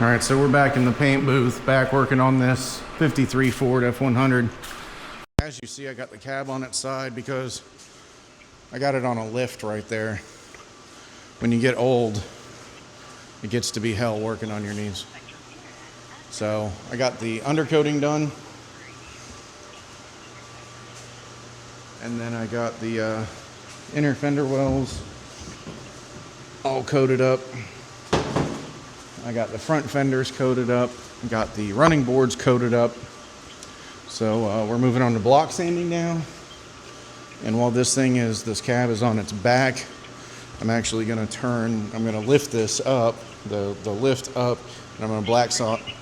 All right, so we're back in the paint booth, back working on this 53 Ford F100. As you see, I got the cab on its side because I got it on a lift right there. When you get old, it gets to be hell working on your knees. So I got the undercoating done. And then I got the inner fender wells all coated up. I got the front fenders coated up. Got the running boards coated up. So we're moving on to block sanding now. And while this cab is on its back, I'm actually gonna I'm gonna lift this up, the lift up, and I'm gonna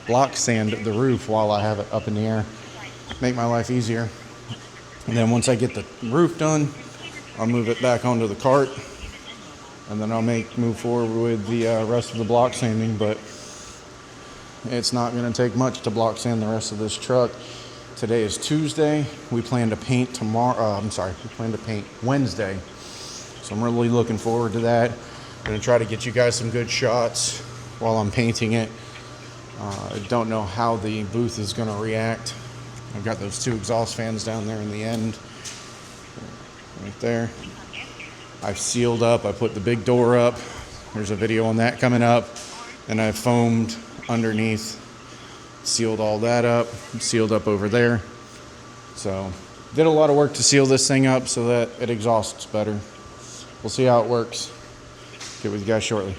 block sand the roof while I have it up in the air. Make my life easier. And then once I get the roof done, I'll move it back onto the cart. And then I'll move forward with the rest of the block sanding, but it's not gonna take much to block sand the rest of this truck. Today is Tuesday. We plan to paint tomorrow. We plan to paint Wednesday. So I'm really looking forward to that. I'm gonna try to get you guys some good shots while I'm painting it. I don't know how the booth is gonna react. I've got those 2 exhaust fans down there in the end, right there. I've sealed up, I put the big door up. There's a video on that coming up. And I've foamed underneath, sealed all that up, sealed up over there. So, did a lot of work to seal this thing up so that it exhausts better. We'll see how it works. Get with you guys shortly.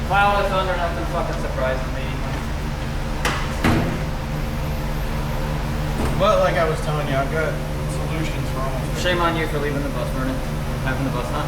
Plow is under, nothing fucking surprises me. But like I was telling you, I've got solutions for almost. Shame on you for leaving the bus burning, having the bus on.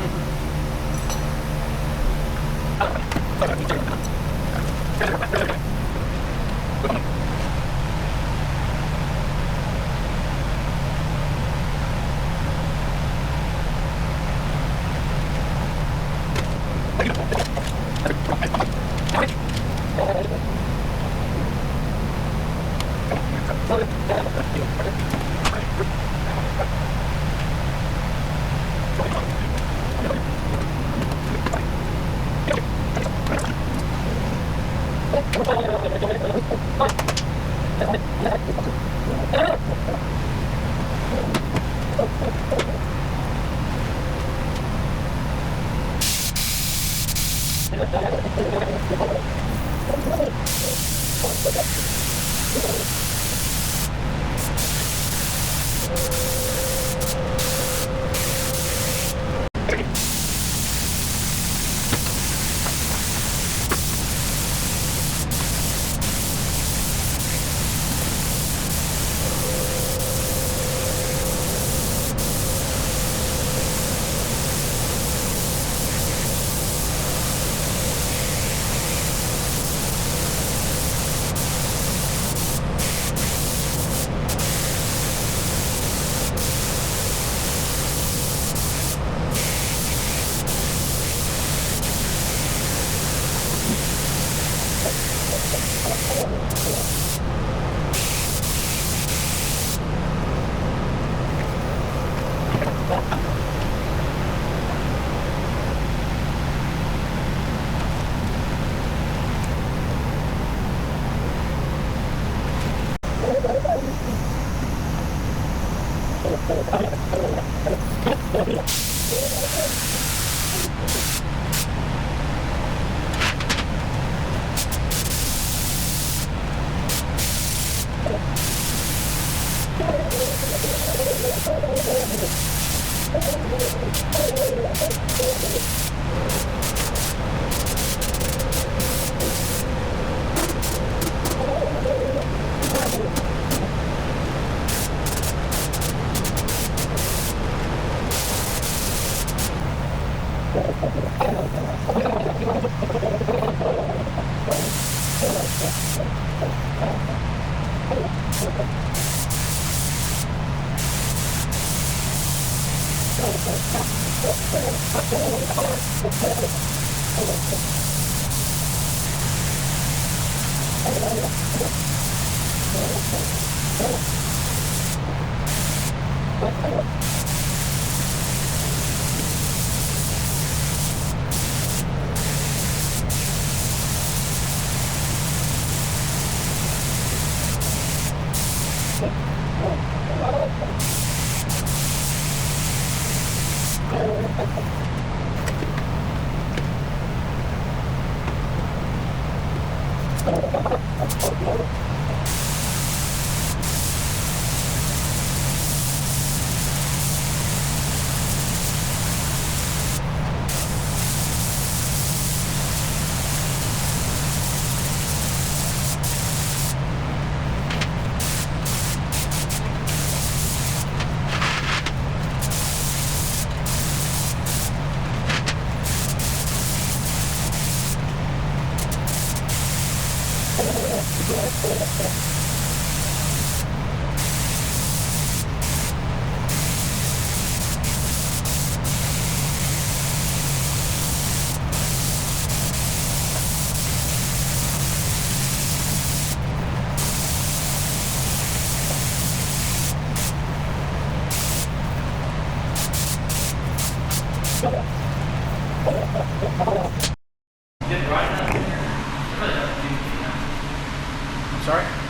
Sorry?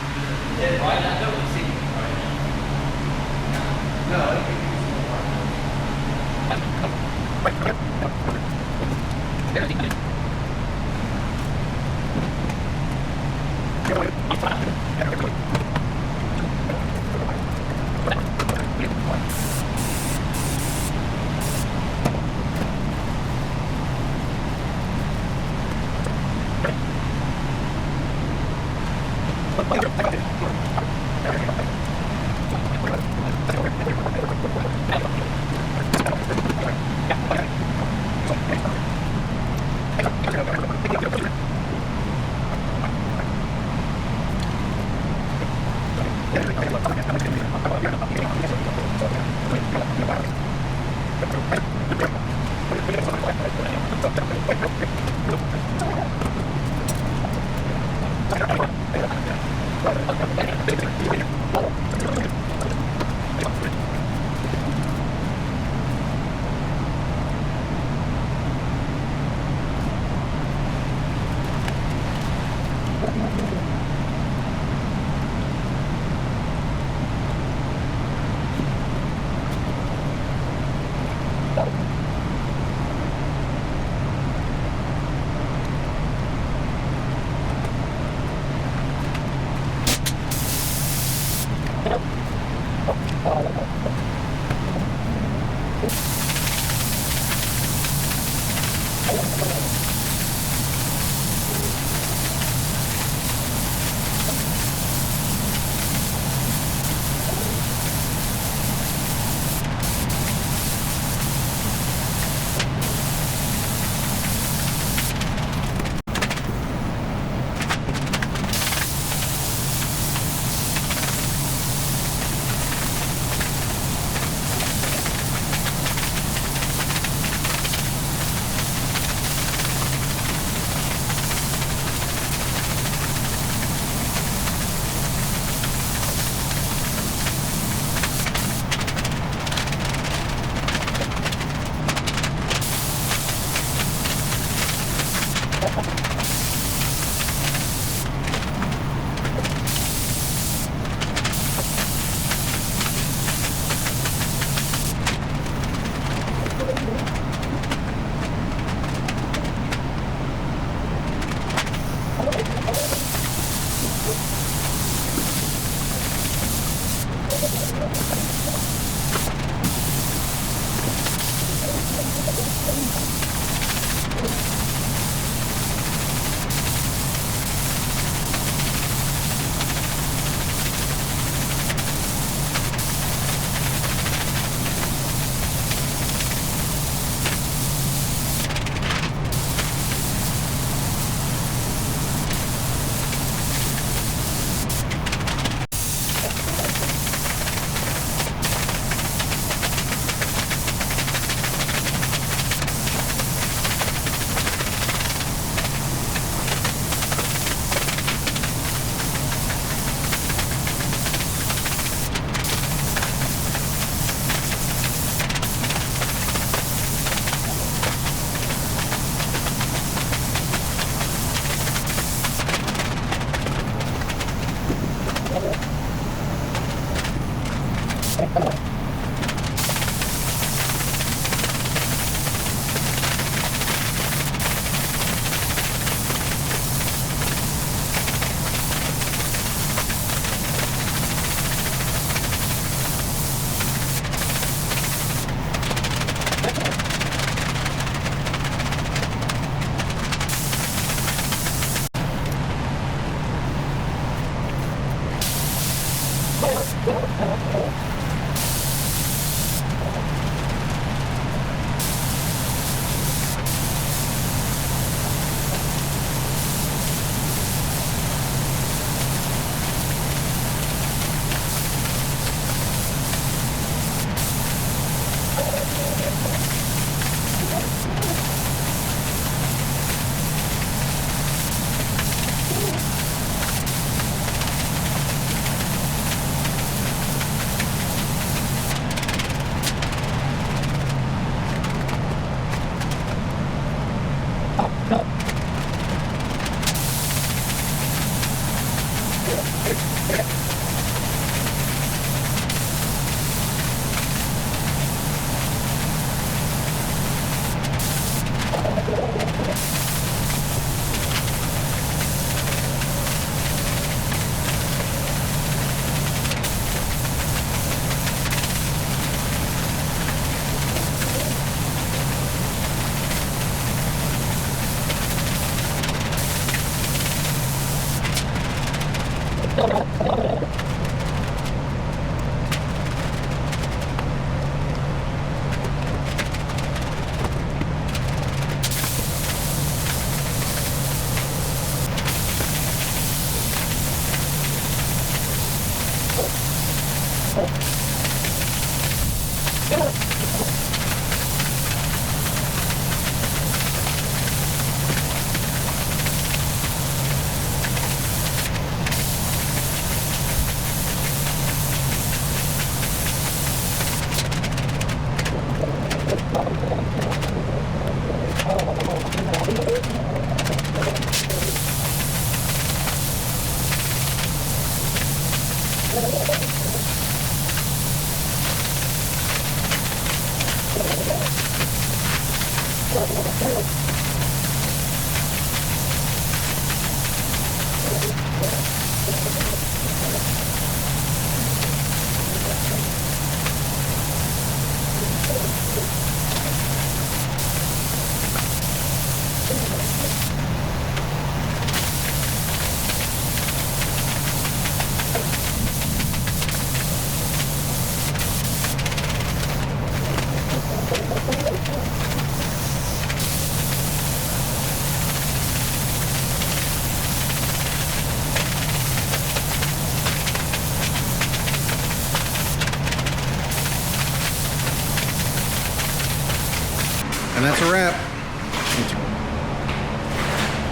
And that's a wrap.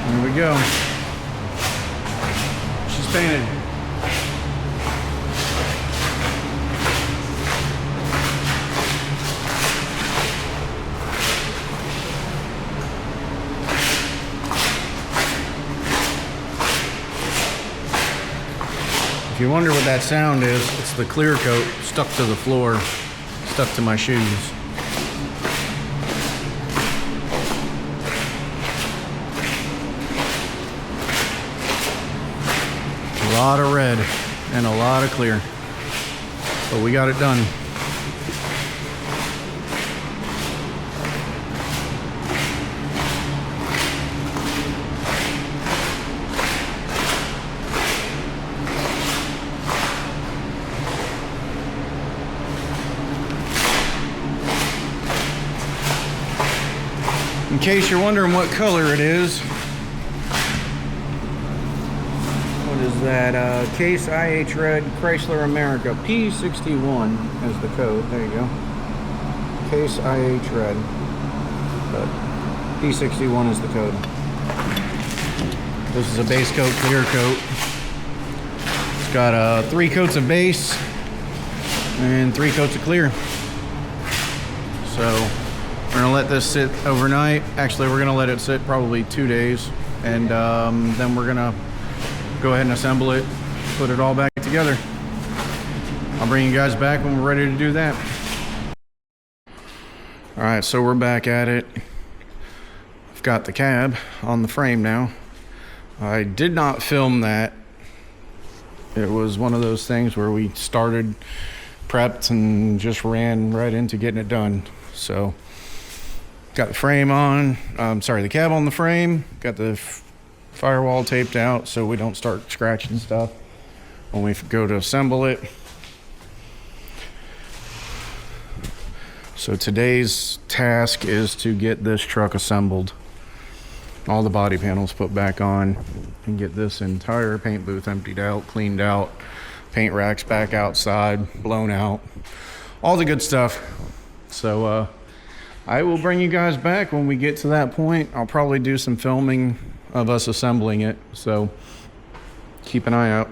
There we go. She's painted. you wonder what that sound is, it's the clear coat stuck to the floor, stuck to my shoes. A lot of red and a lot of clear, but we got it done. In case you're wondering what color it is, what is that? Case IH Red Chrysler America P61 is the code. There you go. Case IH Red, but P61 is the code. This is a base coat, clear coat. It's got 3 coats of base and 3 coats of clear. So we're gonna let this sit overnight. Actually, we're gonna let it sit probably 2 days, and then we're gonna go ahead and assemble it, put it all back together. I'll bring you guys back when we're ready to do that. All right, so we're back at it. I've got the cab on the frame now. I did not film that. It was one of those things where we started, prepped, and just ran right into getting it done. So got the frame on, the cab on the frame, got the firewall taped out so we don't start scratching stuff when we go to assemble it. So today's task is to get this truck assembled, all the body panels put back on, and get this entire paint booth emptied out, cleaned out, paint racks back outside, blown out, all the good stuff. So I will bring you guys back when we get to that point. I'll probably do some filming of us assembling it, so keep an eye out.